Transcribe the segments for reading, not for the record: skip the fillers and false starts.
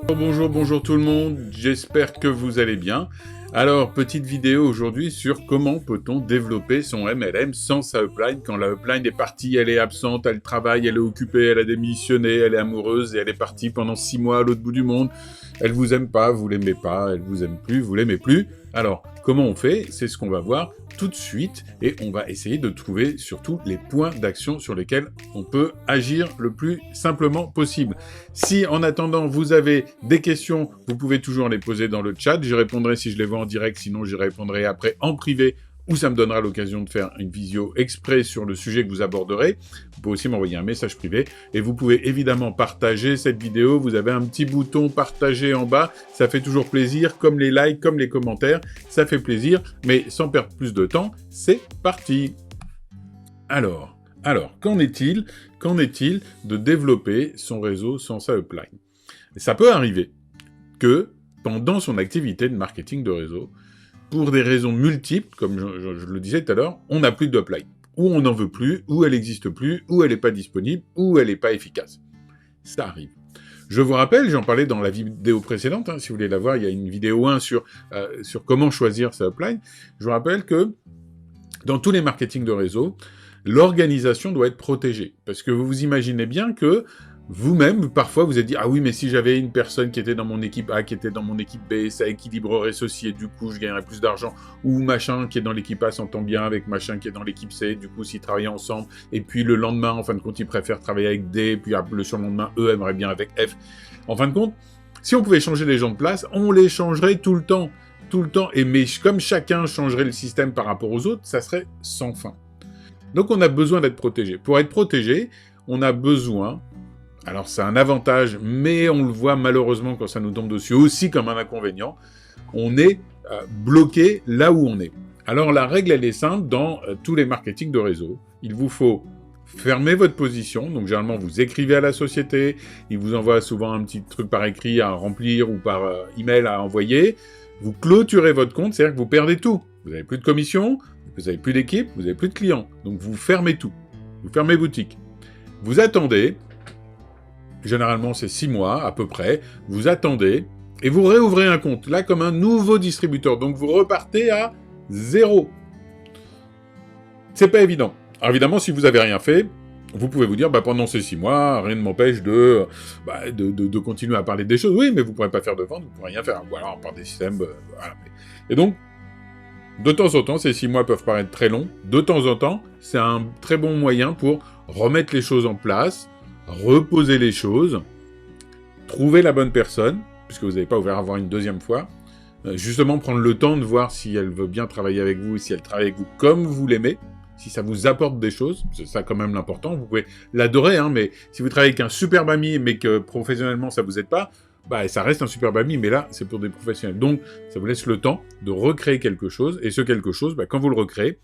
Bonjour, bonjour tout le monde, j'espère que vous allez bien. Alors, petite vidéo aujourd'hui sur comment peut-on développer son MLM sans sa upline. Quand la upline est partie, elle est absente, elle travaille, elle est occupée, elle a démissionné, elle est amoureuse et elle est partie pendant 6 mois à l'autre bout du monde. Elle vous aime pas, vous l'aimez pas, elle vous aime plus, vous l'aimez plus. Alors, comment on fait? C'est ce qu'on va voir tout de suite et on va essayer de trouver surtout les points d'action sur lesquels on peut agir le plus simplement possible. Si en attendant vous avez des questions, vous pouvez toujours les poser dans le chat, j'y répondrai si je les vois en direct, sinon j'y répondrai après en privé ou ça me donnera l'occasion de faire une visio exprès sur le sujet que vous aborderez. Vous pouvez aussi m'envoyer un message privé et vous pouvez évidemment partager cette vidéo. Vous avez un petit bouton partager en bas, ça fait toujours plaisir, comme les likes, comme les commentaires, ça fait plaisir, mais sans perdre plus de temps, c'est parti. Alors, qu'en est-il de développer son réseau sans sa upline? Ça peut arriver que pendant son activité de marketing de réseau, pour des raisons multiples, comme je le disais tout à l'heure, on n'a plus d'upline. Ou on n'en veut plus, ou elle n'existe plus, ou elle n'est pas disponible, ou elle n'est pas efficace. Ça arrive. Je vous rappelle, j'en parlais dans la vidéo précédente, si vous voulez la voir, il y a une vidéo 1 sur comment choisir sa upline. Je vous rappelle que dans tous les marketing de réseau, l'organisation doit être protégée. Parce que vous vous imaginez bien que vous-même, parfois, vous êtes dit « Ah oui, mais si j'avais une personne qui était dans mon équipe A, qui était dans mon équipe B, ça équilibrerait ceci, et du coup, je gagnerais plus d'argent. » Ou machin qui est dans l'équipe A s'entend bien avec machin qui est dans l'équipe C, du coup, s'ils travaillaient ensemble, et puis le lendemain, en fin de compte, ils préfèrent travailler avec D, puis le surlendemain, eux aimeraient bien avec F. En fin de compte, si on pouvait changer les gens de place, on les changerait tout le temps. Et mais comme chacun changerait le système par rapport aux autres, ça serait sans fin. Donc on a besoin d'être protégé. Pour être protégé, on a besoin, alors c'est un avantage, mais on le voit malheureusement quand ça nous tombe dessus aussi comme un inconvénient, on est bloqué là où on est. Alors la règle, elle est simple dans tous les marketing de réseau. Il vous faut fermer votre position, donc généralement vous écrivez à la société, ils vous envoient souvent un petit truc par écrit à remplir ou par email à envoyer. Vous clôturez votre compte, c'est-à-dire que vous perdez tout. Vous n'avez plus de commission, vous n'avez plus d'équipe, vous n'avez plus de clients. Donc vous fermez tout. Vous fermez boutique. Vous attendez, généralement c'est 6 mois à peu près, vous attendez et vous réouvrez un compte, là comme un nouveau distributeur. Donc vous repartez à 0. C'est pas évident. Alors évidemment, si vous n'avez rien fait, vous pouvez vous dire, pendant ces 6 mois, rien ne m'empêche de continuer à parler des choses. Oui, mais vous ne pourrez pas faire de vente, vous ne pourrez rien faire. Ou alors par des systèmes, voilà. Et donc, de temps en temps, ces 6 mois peuvent paraître très longs. De temps en temps, c'est un très bon moyen pour remettre les choses en place, reposer les choses, trouver la bonne personne, puisque vous n'avez pas ouvert à voir une deuxième fois, justement prendre le temps de voir si elle veut bien travailler avec vous, si elle travaille avec vous comme vous l'aimez, si ça vous apporte des choses, c'est ça quand même l'important, vous pouvez l'adorer, mais si vous travaillez avec un superbe ami, mais que professionnellement ça vous aide pas, ça reste un superbe ami, mais là, c'est pour des professionnels. Donc, ça vous laisse le temps de recréer quelque chose, et ce quelque chose, quand vous le recréez,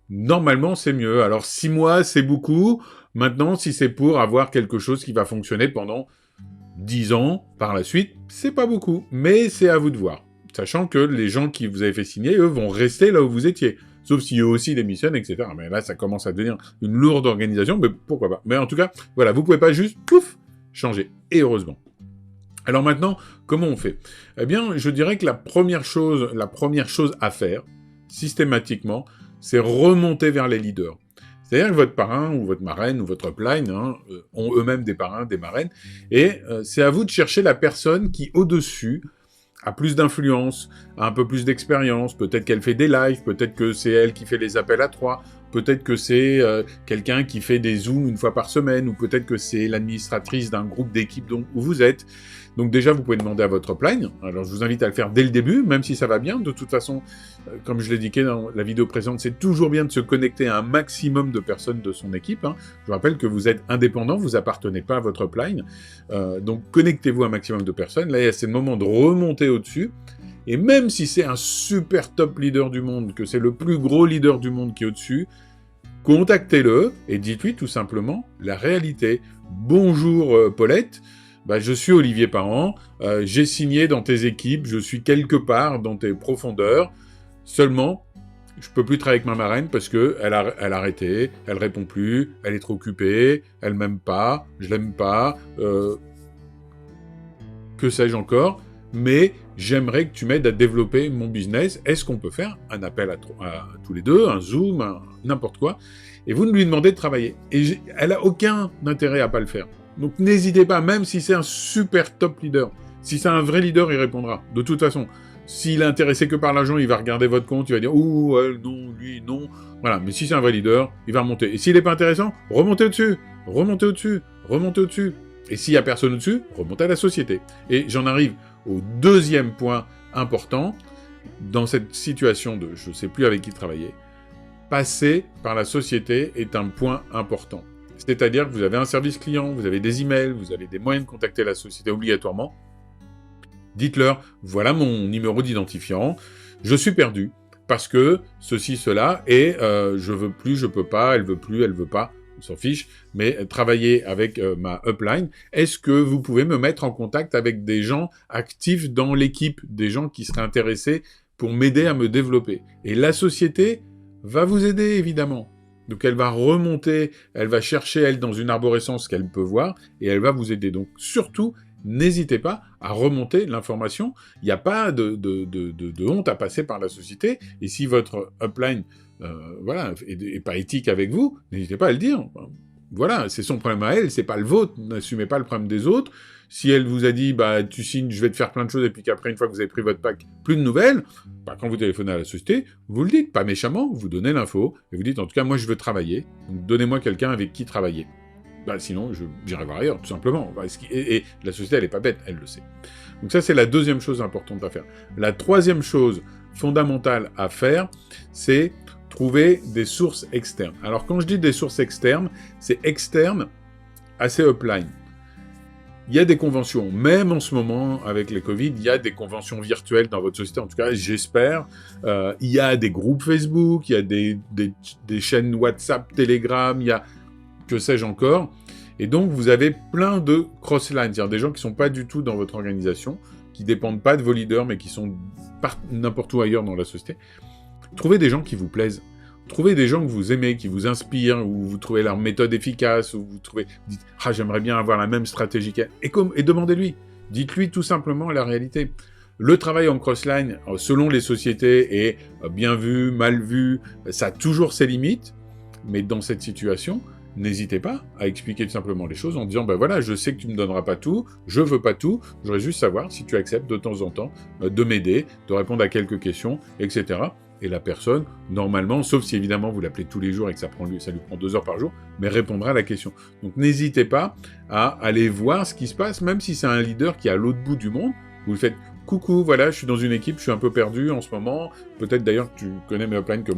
normalement, c'est mieux. Alors, 6 mois, c'est beaucoup. Maintenant, si c'est pour avoir quelque chose qui va fonctionner pendant 10 ans, par la suite, c'est pas beaucoup. Mais c'est à vous de voir. Sachant que les gens qui vous avez fait signer, eux, vont rester là où vous étiez. Sauf si eux aussi démissionnent, etc. Mais là, ça commence à devenir une lourde organisation, mais pourquoi pas. Mais en tout cas, voilà, vous pouvez pas juste, pouf, changer. Et heureusement. Alors maintenant, comment on fait? Eh bien, je dirais que la première chose à faire, systématiquement, c'est remonter vers les leaders. C'est-à-dire que votre parrain ou votre marraine ou votre upline ont eux-mêmes des parrains, des marraines, et c'est à vous de chercher la personne qui, au-dessus, a plus d'influence, a un peu plus d'expérience, peut-être qu'elle fait des lives, peut-être que c'est elle qui fait les appels à 3, peut-être que c'est quelqu'un qui fait des zooms une fois par semaine, ou peut-être que c'est l'administratrice d'un groupe d'équipe où vous êtes. Donc déjà, vous pouvez demander à votre upline. Alors je vous invite à le faire dès le début, même si ça va bien. De toute façon, comme je l'ai indiqué dans la vidéo précédente, c'est toujours bien de se connecter à un maximum de personnes de son équipe. Je vous rappelle que vous êtes indépendant, vous appartenez pas à votre upline. Donc connectez-vous à un maximum de personnes. Là, c'est le moment de remonter au-dessus. Et même si c'est un super top leader du monde, que c'est le plus gros leader du monde qui est au-dessus, contactez-le et dites-lui tout simplement la réalité. Bonjour Paulette, je suis Olivier Parent, j'ai signé dans tes équipes, je suis quelque part dans tes profondeurs, seulement je peux plus travailler avec ma marraine parce que elle a arrêté, elle répond plus, elle est trop occupée, elle m'aime pas, je l'aime pas, que sais-je encore, mais j'aimerais que tu m'aides à développer mon business. Est-ce qu'on peut faire un appel à tous les deux, un Zoom, n'importe quoi, et vous lui demandez de travailler. Et elle a aucun intérêt à pas le faire. Donc n'hésitez pas, même si c'est un super top leader. Si c'est un vrai leader, il répondra. De toute façon, s'il est intéressé que par l'argent, il va regarder votre compte, il va dire « Ouh, non, lui, non ». Voilà, mais si c'est un vrai leader, il va remonter. Et s'il n'est pas intéressant, remontez au-dessus, remontez au-dessus, remontez au-dessus. Et s'il n'y a personne au-dessus, remontez à la société. Et j'en arrive au deuxième point important, dans cette situation de je ne sais plus avec qui travailler, passer par la société est un point important. C'est-à-dire que vous avez un service client, vous avez des emails, vous avez des moyens de contacter la société obligatoirement. Dites-leur, voilà mon numéro d'identifiant, je suis perdu, parce que ceci, cela, et je veux plus, je peux pas, elle veut plus, elle veut pas, on s'en fiche, mais travailler avec ma upline, est-ce que vous pouvez me mettre en contact avec des gens actifs dans l'équipe, des gens qui seraient intéressés pour m'aider à me développer? Et la société va vous aider, évidemment. Donc elle va remonter, elle va chercher, elle, dans une arborescence qu'elle peut voir, et elle va vous aider. Donc surtout, n'hésitez pas à remonter l'information. Il n'y a pas de honte à passer par la société. Et si votre upline est pas éthique avec vous, n'hésitez pas à le dire. Voilà, c'est son problème à elle, c'est pas le vôtre. N'assumez pas le problème des autres. Si elle vous a dit, bah, tu signes, je vais te faire plein de choses, et puis qu'après, une fois que vous avez pris votre pack, plus de nouvelles, bah, quand vous téléphonez à la société, vous le dites, pas méchamment, vous donnez l'info, et vous dites, en tout cas, moi, je veux travailler, donc donnez-moi quelqu'un avec qui travailler. Bah, sinon, j'irai voir ailleurs, tout simplement. Et la société, elle n'est pas bête, elle le sait. Donc ça, c'est la deuxième chose importante à faire. La troisième chose fondamentale à faire, c'est trouver des sources externes. Alors, quand je dis des sources externes, c'est externe à ces uplines. Il y a des conventions, même en ce moment, avec les Covid, il y a des conventions virtuelles dans votre société, en tout cas, j'espère. Il y a des groupes Facebook, il y a des chaînes WhatsApp, Telegram, il y a que sais-je encore. Et donc, vous avez plein de cross-lines, c'est-à-dire des gens qui ne sont pas du tout dans votre organisation, qui ne dépendent pas de vos leaders, mais qui sont n'importe où ailleurs dans la société. Trouvez des gens qui vous plaisent. Trouvez des gens que vous aimez, qui vous inspirent, ou vous trouvez leur méthode efficace, ou vous dites « Ah, j'aimerais bien avoir la même stratégie qu'elle ». Et demandez-lui. Dites-lui tout simplement la réalité. Le travail en cross-line, selon les sociétés, est bien vu, mal vu, ça a toujours ses limites, mais dans cette situation, n'hésitez pas à expliquer tout simplement les choses en disant « Ben voilà, je sais que tu ne me donneras pas tout, je veux pas tout, je voudrais juste savoir si tu acceptes de temps en temps de m'aider, de répondre à quelques questions, etc. » Et la personne, normalement, sauf si évidemment vous l'appelez tous les jours et que ça lui prend 2 heures par jour, mais répondra à la question. Donc n'hésitez pas à aller voir ce qui se passe, même si c'est un leader qui est à l'autre bout du monde, vous le faites « Coucou, voilà, je suis dans une équipe, je suis un peu perdu en ce moment, peut-être d'ailleurs que tu connais mes uplines que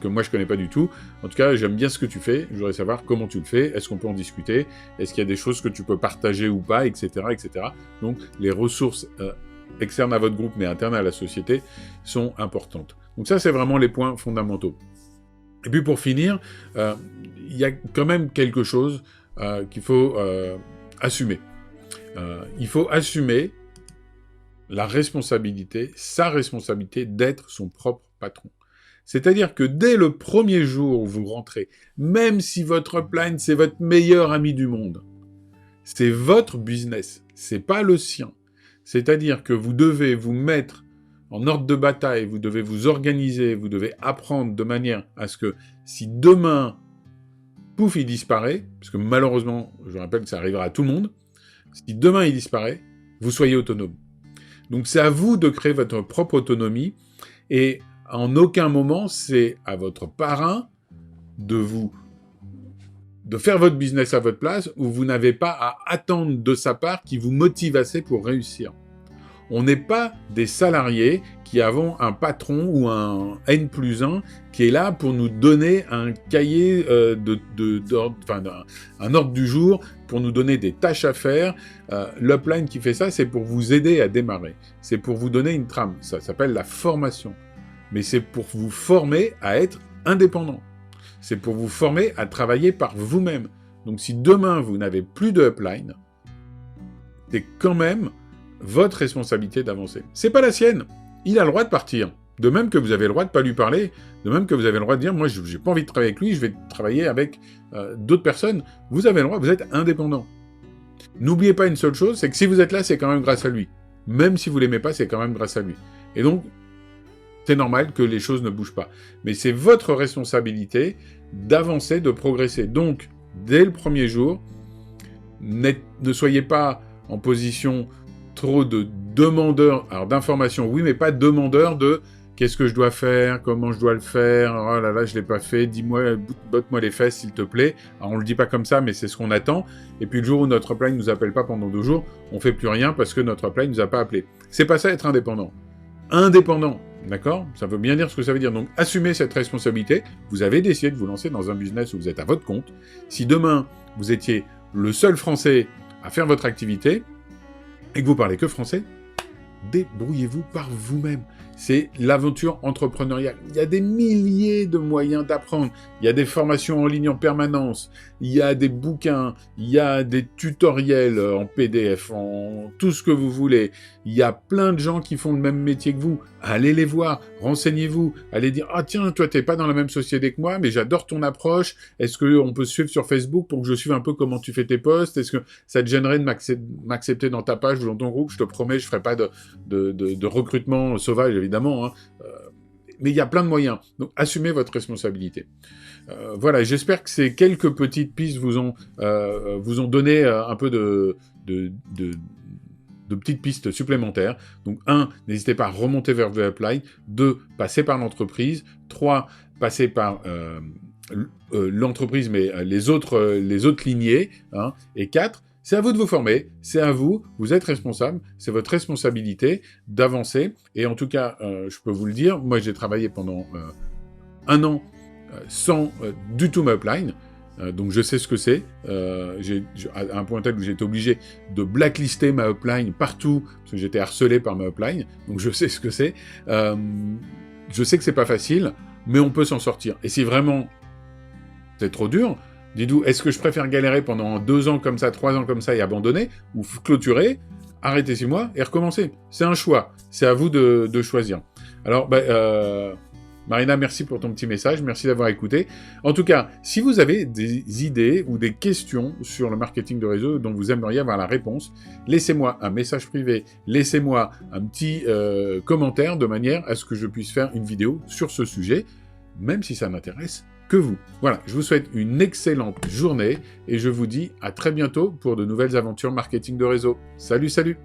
moi je connais pas du tout. En tout cas, j'aime bien ce que tu fais, je voudrais savoir comment tu le fais, est-ce qu'on peut en discuter, est-ce qu'il y a des choses que tu peux partager ou pas, etc. etc. » Donc les ressources externes à votre groupe, mais internes à la société, sont importantes. Donc ça, c'est vraiment les points fondamentaux. Et puis pour finir, il y a quand même quelque chose qu'il faut assumer. Il faut assumer la responsabilité, sa responsabilité d'être son propre patron. C'est-à-dire que dès le premier jour où vous rentrez, même si votre upline, c'est votre meilleur ami du monde, c'est votre business, c'est pas le sien. C'est-à-dire que vous devez vous mettre en ordre de bataille, vous devez vous organiser, vous devez apprendre de manière à ce que si demain, pouf, il disparaît, parce que malheureusement, je rappelle que ça arrivera à tout le monde, si demain il disparaît, vous soyez autonome. Donc c'est à vous de créer votre propre autonomie, et en aucun moment, c'est à votre parrain de faire votre business à votre place, où vous n'avez pas à attendre de sa part qu'il vous motive assez pour réussir. On n'est pas des salariés qui avons un patron ou un N+1 qui est là pour nous donner un cahier un ordre du jour, pour nous donner des tâches à faire. L'upline qui fait ça, c'est pour vous aider à démarrer. C'est pour vous donner une trame. Ça s'appelle la formation. Mais c'est pour vous former à être indépendant. C'est pour vous former à travailler par vous-même. Donc si demain vous n'avez plus de upline, c'est quand même votre responsabilité d'avancer. C'est pas la sienne. Il a le droit de partir. De même que vous avez le droit de pas lui parler, de même que vous avez le droit de dire « Moi, j'ai pas envie de travailler avec lui, je vais travailler avec d'autres personnes. » Vous avez le droit, vous êtes indépendant. N'oubliez pas une seule chose, c'est que si vous êtes là, c'est quand même grâce à lui. Même si vous l'aimez pas, c'est quand même grâce à lui. Et donc, c'est normal que les choses ne bougent pas. Mais c'est votre responsabilité d'avancer, de progresser. Donc, dès le premier jour, ne soyez pas en position trop de demandeur, alors d'informations, oui, mais pas demandeur de qu'est-ce que je dois faire, comment je dois le faire, oh là là, je l'ai pas fait, dis-moi, botte-moi les fesses, s'il te plaît. Alors, on le dit pas comme ça, mais c'est ce qu'on attend. Et puis, le jour où notre upline nous appelle pas pendant 2 jours, on fait plus rien parce que notre upline nous a pas appelé. C'est pas ça, être indépendant. Indépendant, d'accord? Ça veut bien dire ce que ça veut dire. Donc, assumez cette responsabilité. Vous avez décidé de vous lancer dans un business où vous êtes à votre compte. Si demain, vous étiez le seul Français à faire votre activité, et que vous parlez que français, débrouillez-vous par vous-même. C'est l'aventure entrepreneuriale. Il y a des milliers de moyens d'apprendre. Il y a des formations en ligne en permanence. Il y a des bouquins. Il y a des tutoriels en PDF, en tout ce que vous voulez. Il y a plein de gens qui font le même métier que vous. Allez les voir, renseignez-vous. Allez dire, ah tiens, toi t'es pas dans la même société que moi, mais j'adore ton approche. Est-ce qu'on peut se suivre sur Facebook pour que je suive un peu comment tu fais tes posts? Est-ce que ça te gênerait de m'accepter dans ta page ou dans ton groupe? Je te promets, je ferai pas de recrutement sauvage, évidemment, hein. Mais il y a plein de moyens. Donc, assumez votre responsabilité. Voilà, j'espère que ces quelques petites pistes vous ont donné un peu de petites pistes supplémentaires. Donc, 1, n'hésitez pas à remonter vers le upline. 2, passez par l'entreprise. 3, passez par l'entreprise, mais les autres lignées. Hein. Et 4, c'est à vous de vous former, c'est à vous, vous êtes responsable, c'est votre responsabilité d'avancer. Et en tout cas, je peux vous le dire, moi j'ai travaillé pendant 1 an sans du tout ma upline, donc je sais ce que c'est. À un point tel où j'ai été obligé de blacklister ma upline partout, parce que j'étais harcelé par ma upline, donc je sais ce que c'est. Je sais que c'est pas facile, mais on peut s'en sortir. Et si vraiment c'est trop dur, dites-vous, est-ce que je préfère galérer pendant 2 ans comme ça, 3 ans comme ça et abandonner, ou clôturer, arrêter 6 mois et recommencer? C'est un choix. C'est à vous de choisir. Alors, Marina, merci pour ton petit message. Merci d'avoir écouté. En tout cas, si vous avez des idées ou des questions sur le marketing de réseau dont vous aimeriez avoir la réponse, laissez-moi un message privé, laissez-moi un petit commentaire de manière à ce que je puisse faire une vidéo sur ce sujet, même si ça m'intéresse que vous. Voilà, je vous souhaite une excellente journée et je vous dis à très bientôt pour de nouvelles aventures marketing de réseau. Salut, salut!